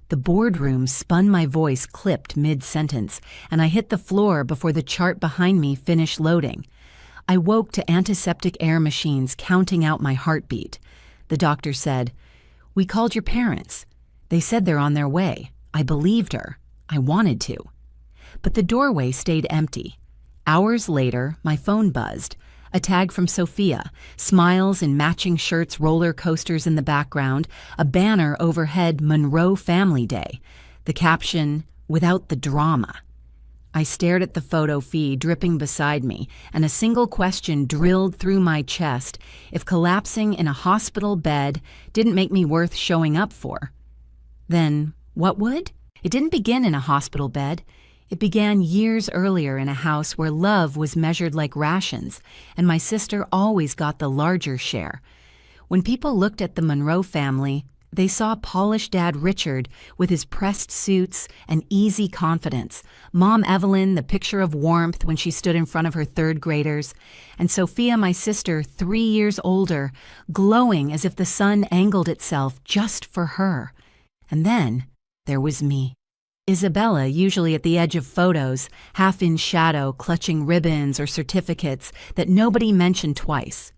The boardroom spun, my voice clipped mid-sentence, and I hit the floor before the chart behind me finished loading. I woke to antiseptic air machines counting out my heartbeat. The doctor said, "We called your parents. They said they're on their way." I believed her. I wanted to. But the doorway stayed empty. Hours later, my phone buzzed. A tag from Sophia, smiles in matching shirts, roller coasters in the background, a banner overhead, Monroe Family Day. The caption, "Without the drama." I stared at the photo feed dripping beside me, and a single question drilled through my chest: if collapsing in a hospital bed didn't make me worth showing up for, then what would? It didn't begin in a hospital bed. It began years earlier in a house where love was measured like rations, and my sister always got the larger share. When people looked at the Monroe family, they saw polished Dad Richard with his pressed suits and easy confidence, Mom Evelyn, the picture of warmth when she stood in front of her third graders, and Sophia, my sister, 3 years older, glowing as if the sun angled itself just for her. And then there was me. Isabella, usually at the edge of photos, half in shadow, clutching ribbons or certificates that nobody mentioned twice.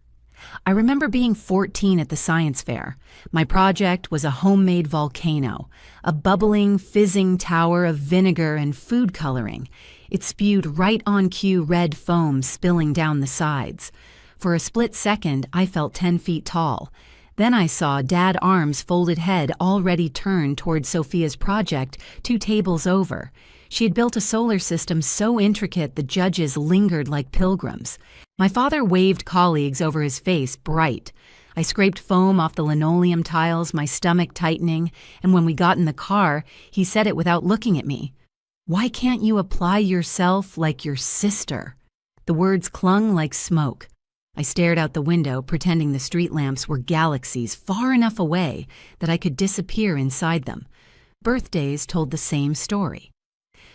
I remember being 14 at the science fair. My project was a homemade volcano, a bubbling, fizzing tower of vinegar and food coloring. It spewed right on cue red foam spilling down the sides. For a split second, I felt 10 feet tall. Then I saw Dad Arm's folded head already turned toward Sophia's project 2 tables over. She had built a solar system so intricate the judges lingered like pilgrims. My father waved colleagues over his face bright. I scraped foam off the linoleum tiles, my stomach tightening, and when we got in the car, he said it without looking at me. "Why can't you apply yourself like your sister?" The words clung like smoke. I stared out the window, pretending the street lamps were galaxies far enough away that I could disappear inside them. Birthdays told the same story.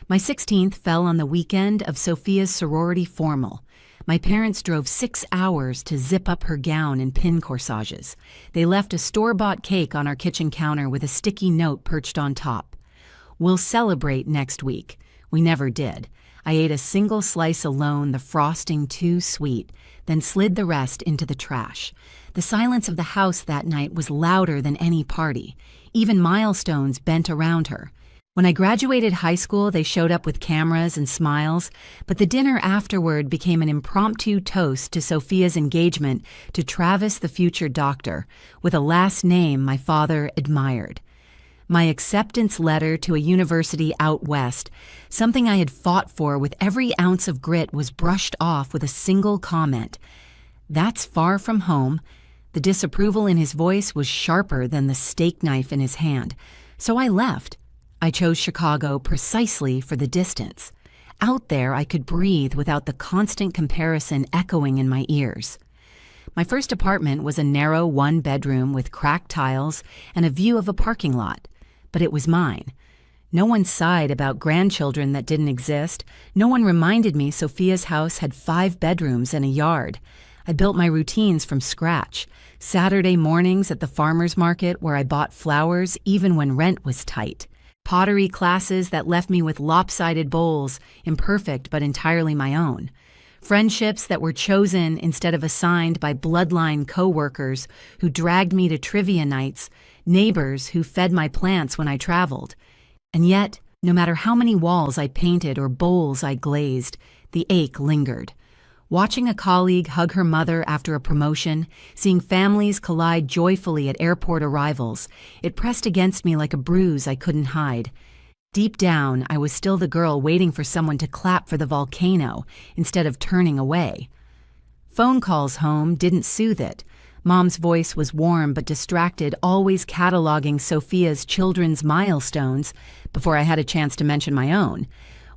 My 16th fell on the weekend of Sophia's sorority formal. My parents drove 6 hours to zip up her gown and pin corsages. They left a store-bought cake on our kitchen counter with a sticky note perched on top. "We'll celebrate next week." We never did. I ate a single slice alone, the frosting too sweet, then slid the rest into the trash. The silence of the house that night was louder than any party. Even milestones bent around her. When I graduated high school, they showed up with cameras and smiles, but the dinner afterward became an impromptu toast to Sophia's engagement to Travis, the future doctor, with a last name my father admired. My acceptance letter to a university out west, something I had fought for with every ounce of grit, was brushed off with a single comment: "That's far from home." The disapproval in his voice was sharper than the steak knife in his hand. So I left. I chose Chicago precisely for the distance. Out there, I could breathe without the constant comparison echoing in my ears. My first apartment was a narrow 1-bedroom with cracked tiles and a view of a parking lot. But it was mine. No one sighed about grandchildren that didn't exist. No one reminded me Sophia's house had 5 bedrooms and a yard. I built my routines from scratch. Saturday mornings at the farmer's market where I bought flowers even when rent was tight. Pottery classes that left me with lopsided bowls, imperfect but entirely my own. Friendships that were chosen instead of assigned by bloodline co-workers who dragged me to trivia nights, neighbors who fed my plants when I traveled. And yet, no matter how many walls I painted or bowls I glazed, the ache lingered. Watching a colleague hug her mother after a promotion, seeing families collide joyfully at airport arrivals, it pressed against me like a bruise I couldn't hide. Deep down, I was still the girl waiting for someone to clap for the volcano instead of turning away. Phone calls home didn't soothe it. Mom's voice was warm but distracted, always cataloging Sophia's children's milestones before I had a chance to mention my own.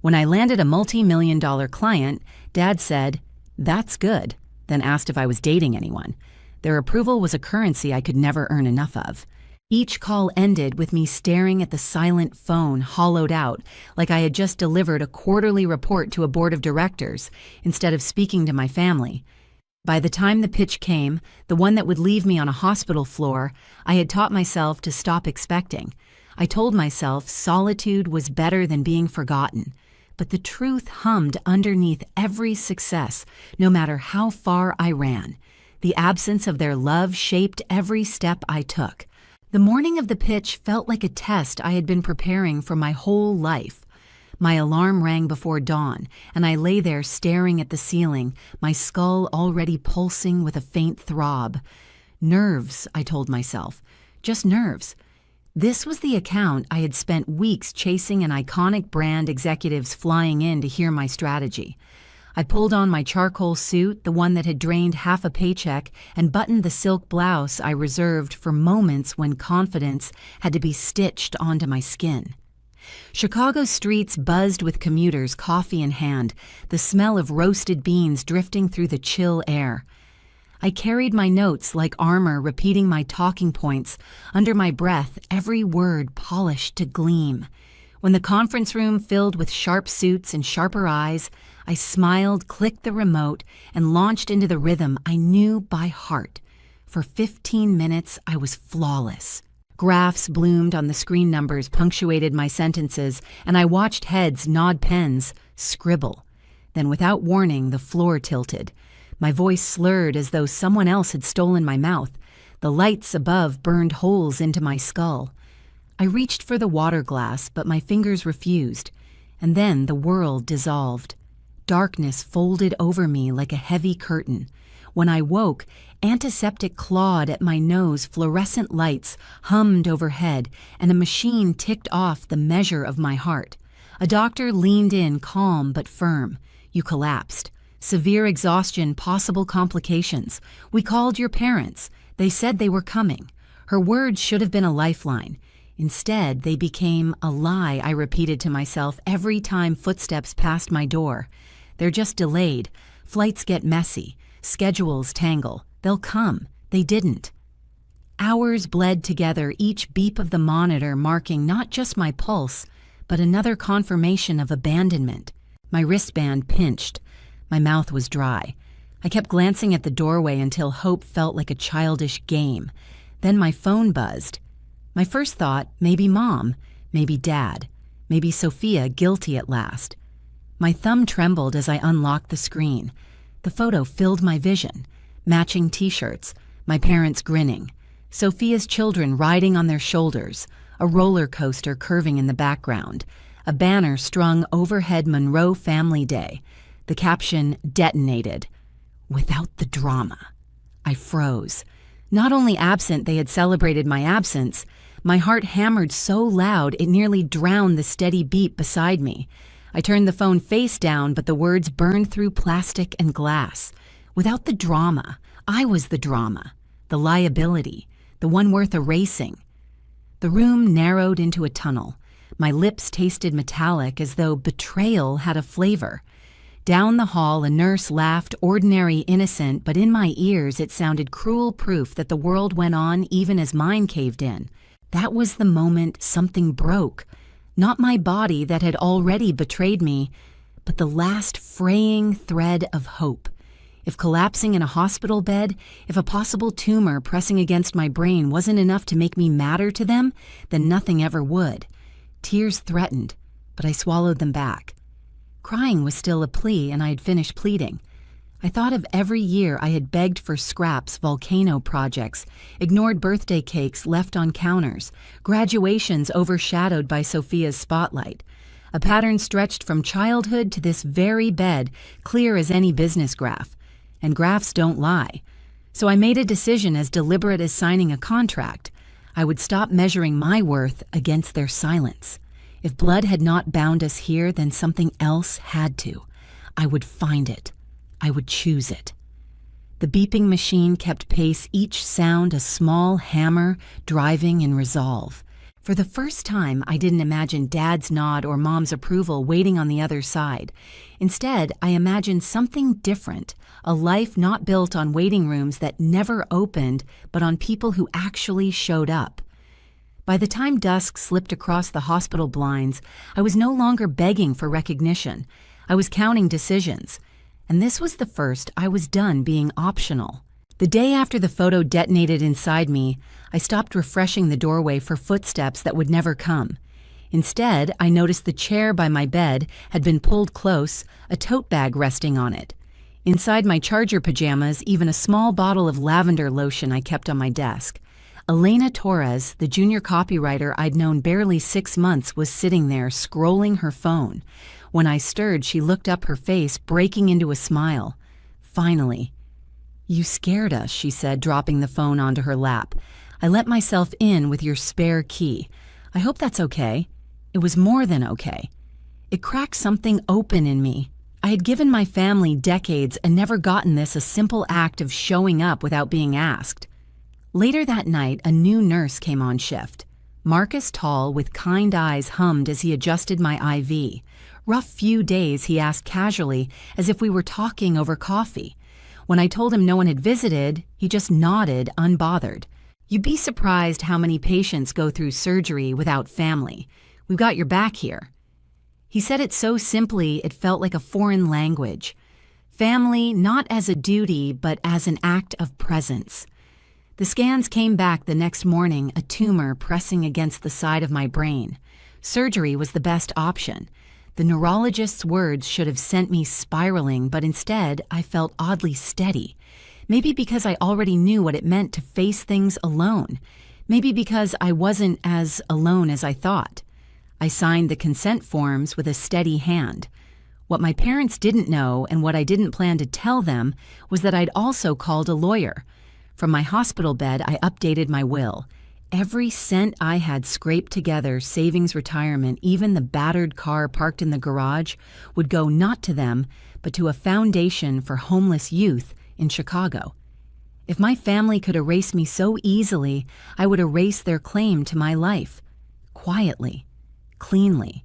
When I landed a multi-million-dollar client, Dad said, "That's good," then asked if I was dating anyone. Their approval was a currency I could never earn enough of. Each call ended with me staring at the silent phone, hollowed out, like I had just delivered a quarterly report to a board of directors instead of speaking to my family. By the time the pitch came, the one that would leave me on a hospital floor, I had taught myself to stop expecting. I told myself solitude was better than being forgotten, but the truth hummed underneath every success, no matter how far I ran. The absence of their love shaped every step I took. The morning of the pitch felt like a test I had been preparing for my whole life. My alarm rang before dawn, and I lay there staring at the ceiling, my skull already pulsing with a faint throb. Nerves, I told myself. Just nerves. This was the account I had spent weeks chasing an iconic brand executives flying in to hear my strategy. I pulled on my charcoal suit, the one that had drained half a paycheck, and buttoned the silk blouse I reserved for moments when confidence had to be stitched onto my skin. Chicago's streets buzzed with commuters, coffee in hand, the smell of roasted beans drifting through the chill air. I carried my notes like armor, repeating my talking points, under my breath, every word polished to gleam. When the conference room filled with sharp suits and sharper eyes, I smiled, clicked the remote, and launched into the rhythm I knew by heart. For 15 minutes, I was flawless. Graphs bloomed on the screen, numbers punctuated my sentences, and I watched heads nod pens, scribble. Then, without warning, the floor tilted. My voice slurred as though someone else had stolen my mouth. The lights above burned holes into my skull. I reached for the water glass, but my fingers refused. And then the world dissolved. Darkness folded over me like a heavy curtain. When I woke, antiseptic clawed at my nose, fluorescent lights hummed overhead, and a machine ticked off the measure of my heart. A doctor leaned in, calm but firm. "You collapsed. Severe exhaustion, possible complications. We called your parents. They said they were coming." Her words should have been a lifeline. Instead, they became a lie I repeated to myself every time footsteps passed my door. "They're just delayed. Flights get messy. Schedules tangle. They'll come." They didn't. Hours bled together, each beep of the monitor marking not just my pulse, but another confirmation of abandonment. My wristband pinched. My mouth was dry. I kept glancing at the doorway until hope felt like a childish game. Then my phone buzzed. My first thought, maybe Mom, maybe Dad, maybe Sophia, guilty at last. My thumb trembled as I unlocked the screen. The photo filled my vision. Matching t-shirts, my parents grinning, Sophia's children riding on their shoulders, a roller coaster curving in the background, a banner strung overhead, Monroe Family Day. The caption, "Detonated." Without the drama. I froze. Not only absent, they had celebrated my absence. My heart hammered so loud it nearly drowned the steady beat beside me. I turned the phone face down, but the words burned through plastic and glass. Without the drama. I was the drama. The liability. The one worth erasing. The room narrowed into a tunnel. My lips tasted metallic, as though betrayal had a flavor. Down the hall, a nurse laughed, ordinary, innocent, but in my ears it sounded cruel proof that the world went on even as mine caved in. That was the moment something broke. Not my body that had already betrayed me, but the last fraying thread of hope. If collapsing in a hospital bed, if a possible tumor pressing against my brain wasn't enough to make me matter to them, then nothing ever would. Tears threatened, but I swallowed them back. Crying was still a plea, and I had finished pleading. I thought of every year I had begged for scraps, volcano projects, ignored birthday cakes left on counters, graduations overshadowed by Sophia's spotlight. A pattern stretched from childhood to this very bed, clear as any business graph. And graphs don't lie. So I made a decision as deliberate as signing a contract. I would stop measuring my worth against their silence. If blood had not bound us here, then something else had to. I would find it. I would choose it. The beeping machine kept pace, each sound a small hammer driving in resolve. For the first time, I didn't imagine Dad's nod or Mom's approval waiting on the other side. Instead, I imagined something different, a life not built on waiting rooms that never opened, but on people who actually showed up. By the time dusk slipped across the hospital blinds, I was no longer begging for recognition. I was counting decisions. And this was the first I was done being optional. The day after the photo detonated inside me, I stopped refreshing the doorway for footsteps that would never come. Instead, I noticed the chair by my bed had been pulled close, a tote bag resting on it. Inside my charger pajamas, even a small bottle of lavender lotion I kept on my desk. Elena Torres, the junior copywriter I'd known barely 6 months, was sitting there, scrolling her phone. When I stirred, she looked up, her face breaking into a smile. Finally. "You scared us," she said, dropping the phone onto her lap. "I let myself in with your spare key. I hope that's okay." It was more than okay. It cracked something open in me. I had given my family decades and never gotten this, a simple act of showing up without being asked. Later that night, a new nurse came on shift. Marcus Tall, with kind eyes, hummed as he adjusted my IV. "Rough few days," he asked casually, as if we were talking over coffee. When I told him no one had visited, he just nodded, unbothered. "You'd be surprised how many patients go through surgery without family. We've got your back here." He said it so simply it felt like a foreign language. Family not as a duty, but as an act of presence. The scans came back the next morning, a tumor pressing against the side of my brain. Surgery was the best option. The neurologist's words should have sent me spiraling, but instead I felt oddly steady. Maybe because I already knew what it meant to face things alone. Maybe because I wasn't as alone as I thought. I signed the consent forms with a steady hand. What my parents didn't know, and what I didn't plan to tell them, was that I'd also called a lawyer. From my hospital bed, I updated my will. Every cent I had scraped together, savings, retirement, even the battered car parked in the garage, would go not to them, but to a foundation for homeless youth in Chicago. If my family could erase me so easily, I would erase their claim to my life. Quietly. Cleanly.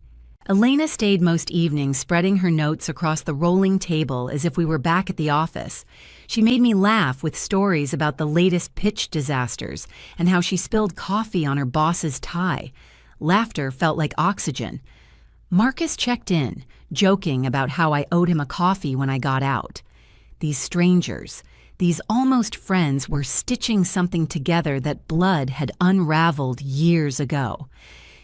Elena stayed most evenings, spreading her notes across the rolling table as if we were back at the office. She made me laugh with stories about the latest pitch disasters and how she spilled coffee on her boss's tie. Laughter felt like oxygen. Marcus checked in, joking about how I owed him a coffee when I got out. These strangers, these almost friends, were stitching something together that blood had unraveled years ago.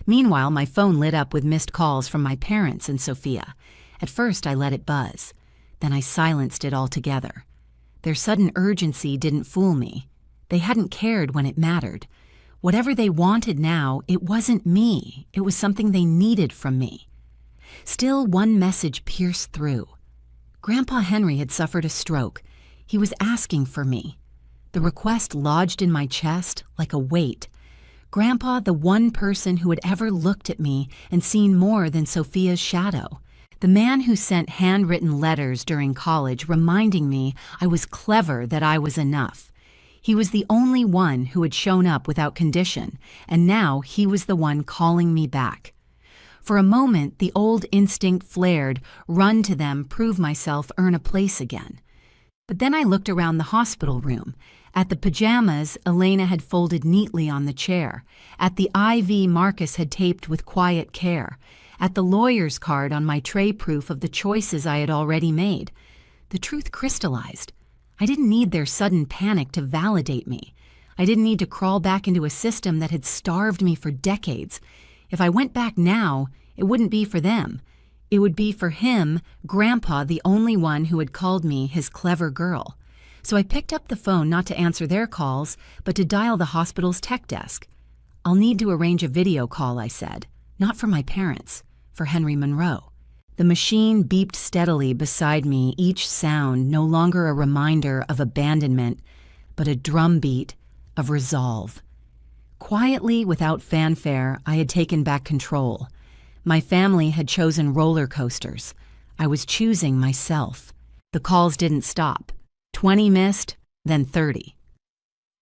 Meanwhile, my phone lit up with missed calls from my parents and Sophia. At first, I let it buzz. Then I silenced it altogether. Their sudden urgency didn't fool me. They hadn't cared when it mattered. Whatever they wanted now, it wasn't me. It was something they needed from me. Still, one message pierced through. Grandpa Henry had suffered a stroke. He was asking for me. The request lodged in my chest like a weight. Grandpa, the one person who had ever looked at me and seen more than Sophia's shadow. The man who sent handwritten letters during college reminding me I was clever, that I was enough. He was the only one who had shown up without condition, and now he was the one calling me back. For a moment, the old instinct flared, run to them, prove myself, earn a place again. But then I looked around the hospital room. At the pajamas Elena had folded neatly on the chair. At the IV Marcus had taped with quiet care. At the lawyer's card on my tray, proof of the choices I had already made. The truth crystallized. I didn't need their sudden panic to validate me. I didn't need to crawl back into a system that had starved me for decades. If I went back now, it wouldn't be for them. It would be for him, Grandpa, the only one who had called me his clever girl. So I picked up the phone not to answer their calls, but to dial the hospital's tech desk. "I'll need to arrange a video call," I said. "Not for my parents, for Henry Monroe." The machine beeped steadily beside me, each sound no longer a reminder of abandonment, but a drumbeat of resolve. Quietly, without fanfare, I had taken back control. My family had chosen roller coasters. I was choosing myself. The calls didn't stop. 20 missed, then 30.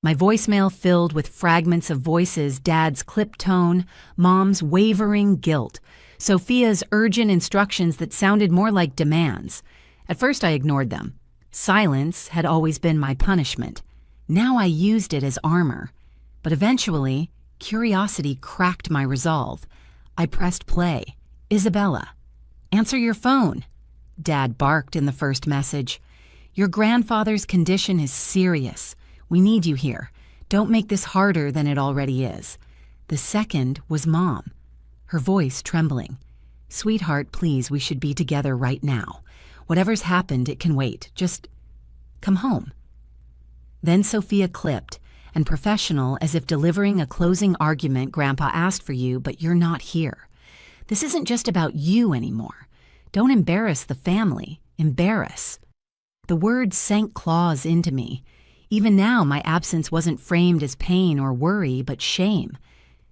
My voicemail filled with fragments of voices, Dad's clipped tone, Mom's wavering guilt, Sophia's urgent instructions that sounded more like demands. At first I ignored them. Silence had always been my punishment. Now I used it as armor. But eventually, curiosity cracked my resolve. I pressed play. "Isabella, answer your phone." Dad barked in the first message. Your grandfather's condition is serious. We need you here. Don't make this harder than it already is." The second was Mom, her voice trembling. "Sweetheart, please, we should be together right now. Whatever's happened, it can wait. Just come home." Then Sophia clipped, and professional as if delivering a closing argument. "Grandpa asked for you, but you're not here. This isn't just about you anymore. Don't embarrass the family. Embarrass." The words sank claws into me. Even now, my absence wasn't framed as pain or worry, but shame.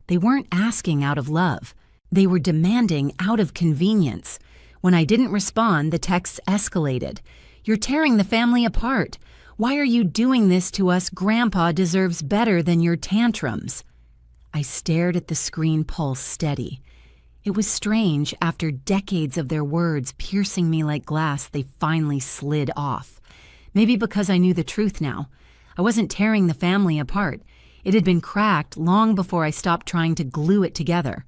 They weren't asking out of love. They were demanding out of convenience. When I didn't respond, the texts escalated. "You're tearing the family apart. Why are you doing this to us? Grandpa deserves better than your tantrums." I stared at the screen, pulse steady. It was strange, after decades of their words piercing me like glass, they finally slid off. Maybe because I knew the truth now. I wasn't tearing the family apart. It had been cracked long before I stopped trying to glue it together.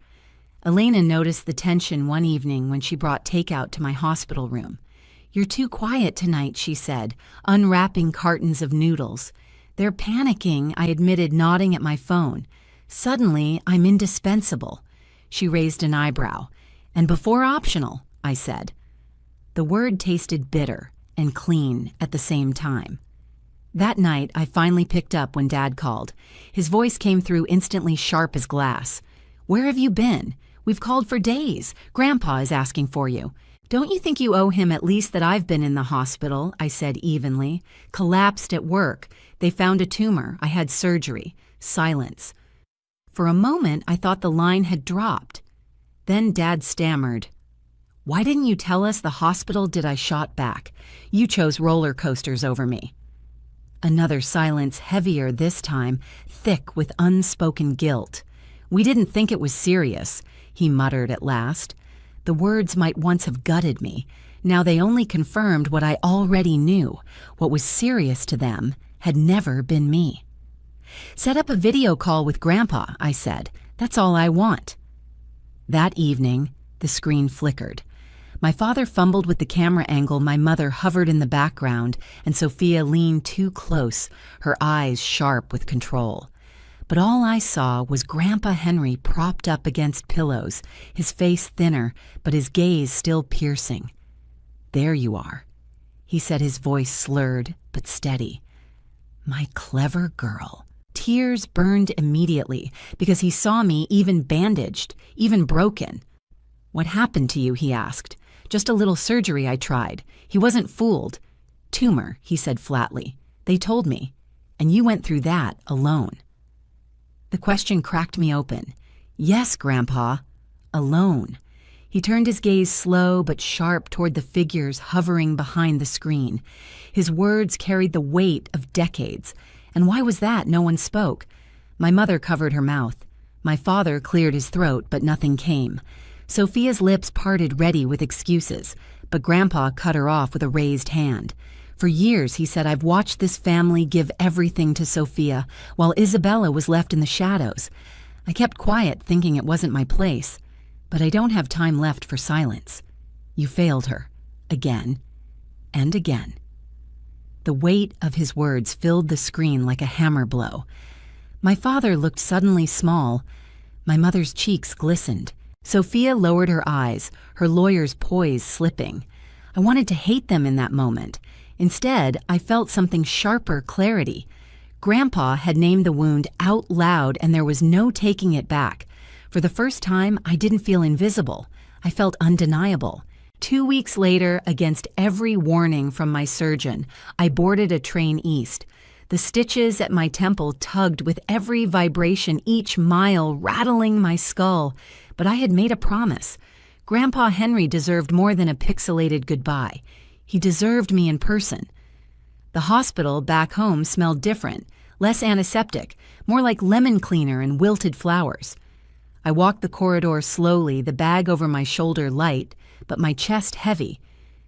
Elena noticed the tension one evening when she brought takeout to my hospital room. "You're too quiet tonight," she said, unwrapping cartons of noodles. "They're panicking," I admitted, nodding at my phone. "Suddenly, I'm indispensable." She raised an eyebrow. "And before optional," I said. The word tasted bitter and clean at the same time. That night, I finally picked up when Dad called. His voice came through instantly, sharp as glass. "Where have you been? We've called for days. Grandpa is asking for you." "Don't you think you owe him at least that I've been in the hospital?" I said evenly. "Collapsed at work. They found a tumor. I had surgery." Silence. For a moment, I thought the line had dropped. Then Dad stammered. "Why didn't you tell us the hospital?" I shot back. "You chose roller coasters over me." Another silence, heavier this time, thick with unspoken guilt. "We didn't think it was serious," he muttered at last. The words might once have gutted me. Now they only confirmed what I already knew. What was serious to them had never been me. "Set up a video call with Grandpa," I said. "That's all I want." That evening, the screen flickered. My father fumbled with the camera angle, my mother hovered in the background, and Sophia leaned too close, her eyes sharp with control. But all I saw was Grandpa Henry propped up against pillows, his face thinner, but his gaze still piercing. "There you are," he said, his voice slurred but steady. My clever girl. Tears burned immediately because he saw me even bandaged, even broken. "What happened to you?" he asked. "Just a little surgery I tried." He wasn't fooled. "Tumor," he said flatly. "They told me. And you went through that alone." The question cracked me open. "Yes, Grandpa. Alone." He turned his gaze slow but sharp toward the figures hovering behind the screen. His words carried the weight of decades. And why was that? No one spoke. My mother covered her mouth. My father cleared his throat, but nothing came. Sophia's lips parted ready with excuses, but Grandpa cut her off with a raised hand. For years, he said, I've watched this family give everything to Sophia, while Isabella was left in the shadows. I kept quiet, thinking it wasn't my place. But I don't have time left for silence. You failed her. Again. And again. The weight of his words filled the screen like a hammer blow. My father looked suddenly small. My mother's cheeks glistened. Sophia lowered her eyes, her lawyer's poise slipping. I wanted to hate them in that moment. Instead, I felt something sharper clarity. Grandpa had named the wound out loud, and there was no taking it back. For the first time, I didn't feel invisible. I felt undeniable. 2 weeks later, against every warning from my surgeon, I boarded a train east. The stitches at my temple tugged with every vibration, each mile rattling my skull. But I had made a promise. Grandpa Henry deserved more than a pixelated goodbye. He deserved me in person. The hospital back home smelled different, less antiseptic, more like lemon cleaner and wilted flowers. I walked the corridor slowly, the bag over my shoulder light, but my chest heavy.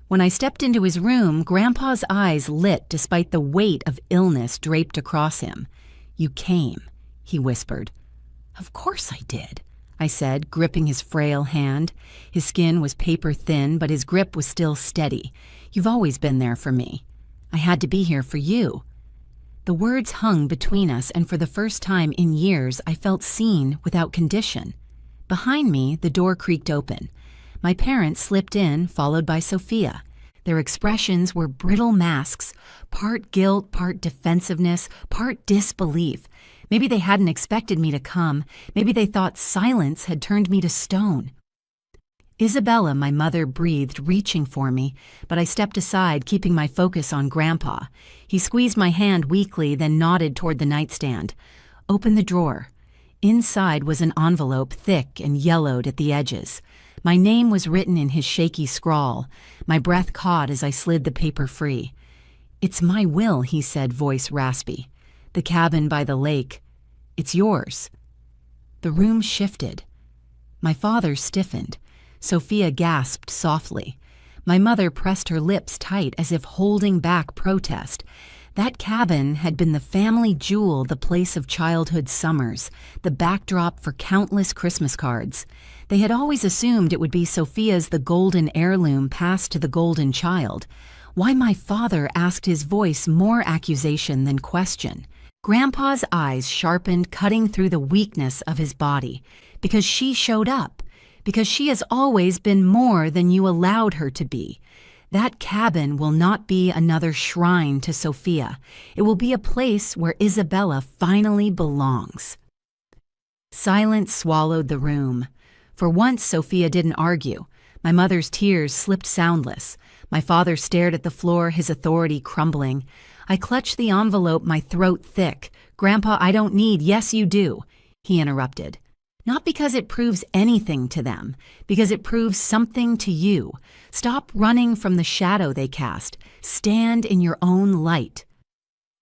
When I stepped into his room, Grandpa's eyes lit despite the weight of illness draped across him. You came, he whispered. Of course I did, I said, gripping his frail hand. His skin was paper thin, but his grip was still steady. You've always been there for me. I had to be here for you." The words hung between us, and for the first time in years I felt seen without condition. Behind me, the door creaked open. My parents slipped in, followed by Sophia. Their expressions were brittle masks, part guilt, part defensiveness, part disbelief. Maybe they hadn't expected me to come. Maybe they thought silence had turned me to stone. "Isabella," my mother breathed, reaching for me, but I stepped aside, keeping my focus on Grandpa. He squeezed my hand weakly, then nodded toward the nightstand. "Open the drawer." Inside was an envelope, thick and yellowed at the edges. My name was written in his shaky scrawl. My breath caught as I slid the paper free. "It's my will," he said, voice raspy. "The cabin by the lake. It's yours." The room shifted. My father stiffened. Sophia gasped softly. My mother pressed her lips tight as if holding back protest. That cabin had been the family jewel, the place of childhood summers, the backdrop for countless Christmas cards. They had always assumed it would be Sophia's the golden heirloom passed to the golden child. Why my father asked, his voice more accusation than question. Grandpa's eyes sharpened, cutting through the weakness of his body. Because she showed up. Because she has always been more than you allowed her to be. That cabin will not be another shrine to Sophia. It will be a place where Isabella finally belongs. Silence swallowed the room. For once, Sophia didn't argue. My mother's tears slipped soundless. My father stared at the floor, his authority crumbling. I clutched the envelope, my throat thick. "Grandpa, I don't need—" "Yes, you do," he interrupted. "Not because it proves anything to them, because it proves something to you. Stop running from the shadow they cast. Stand in your own light."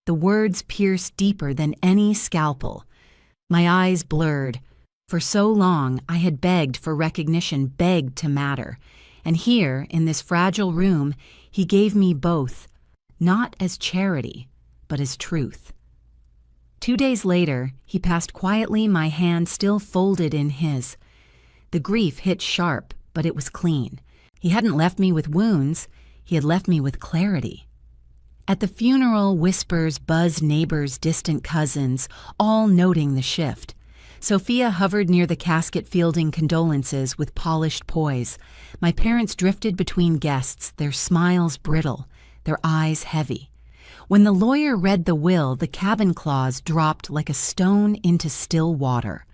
The words pierced deeper than any scalpel. My eyes blurred. For so long, I had begged for recognition, begged to matter. And here, in this fragile room, he gave me both, not as charity, but as truth. 2 days later, he passed quietly, my hand still folded in his. The grief hit sharp, but it was clean. He hadn't left me with wounds. He had left me with clarity. At the funeral, whispers buzzed, neighbors, distant cousins, all noting the shift. Sophia hovered near the casket, fielding condolences with polished poise. My parents drifted between guests, their smiles brittle, their eyes heavy. When the lawyer read the will, the cabin clause dropped like a stone into still water.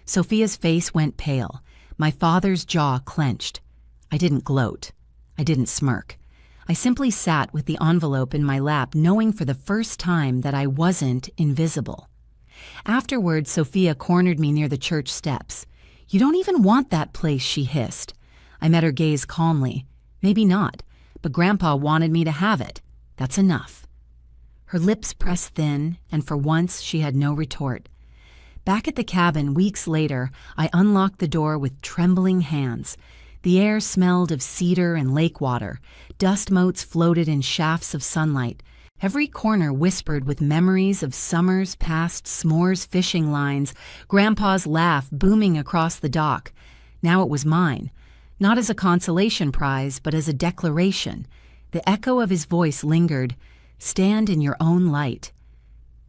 Sophia's face went pale. My father's jaw clenched. I didn't gloat. I didn't smirk. I simply sat with the envelope in my lap, knowing for the first time that I wasn't invisible. Afterward, Sophia cornered me near the church steps. "You don't even want that place," she hissed. I met her gaze calmly. "Maybe not, but Grandpa wanted me to have it. That's enough." Her lips pressed thin, and for once she had no retort. Back at the cabin, weeks later, I unlocked the door with trembling hands. The air smelled of cedar and lake water. Dust motes floated in shafts of sunlight. Every corner whispered with memories of summers past, s'mores fishing lines, Grandpa's laugh booming across the dock. Now it was mine, not as a consolation prize, but as a declaration. The echo of his voice lingered. "Stand in your own light."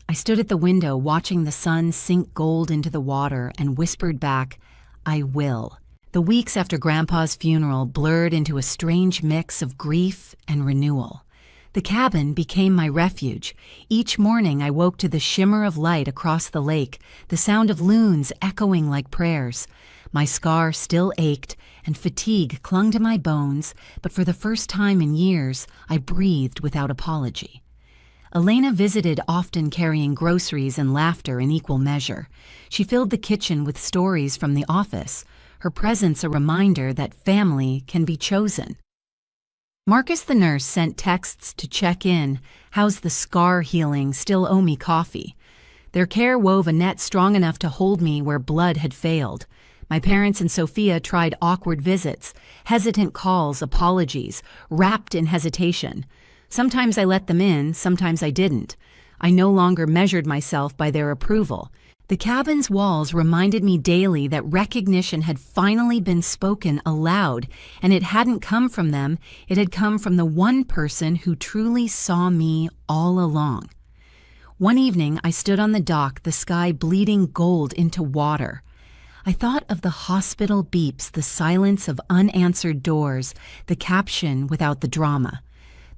I stood at the window watching the sun sink gold into the water and whispered back, "I will." The weeks after Grandpa's funeral blurred into a strange mix of grief and renewal. The cabin became my refuge. Each morning I woke to the shimmer of light across the lake, the sound of loons echoing like prayers. My scar still ached, and fatigue clung to my bones, but for the first time in years, I breathed without apology. Elena visited, often carrying groceries and laughter in equal measure. She filled the kitchen with stories from the office, her presence a reminder that family can be chosen. Marcus the nurse sent texts to check in. "How's the scar healing? Still owe me coffee." Their care wove a net strong enough to hold me where blood had failed. My parents and Sophia tried awkward visits, hesitant calls, apologies, wrapped in hesitation. Sometimes I let them in, sometimes I didn't. I no longer measured myself by their approval. The cabin's walls reminded me daily that recognition had finally been spoken aloud, and it hadn't come from them, it had come from the one person who truly saw me all along. One evening, I stood on the dock, the sky bleeding gold into water. I thought of the hospital beeps, the silence of unanswered doors, the caption without the drama.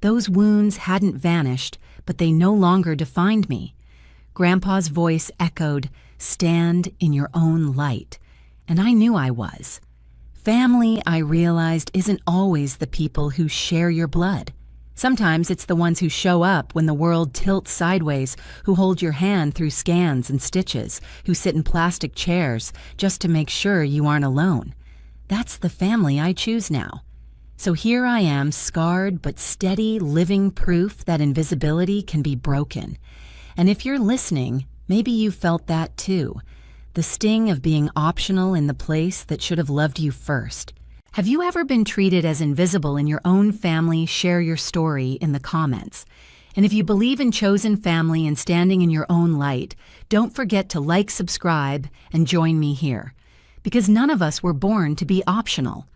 Those wounds hadn't vanished, but they no longer defined me. Grandpa's voice echoed, "Stand in your own light." And I knew I was. Family, I realized, isn't always the people who share your blood. Sometimes it's the ones who show up when the world tilts sideways, who hold your hand through scans and stitches, who sit in plastic chairs just to make sure you aren't alone. That's the family I choose now. So here I am, scarred but steady, living proof that invisibility can be broken. And if you're listening, maybe you felt that too. The sting of being optional in the place that should have loved you first. Have you ever been treated as invisible in your own family? Share your story in the comments. And if you believe in chosen family and standing in your own light, don't forget to like, subscribe, and join me here. Because none of us were born to be optional.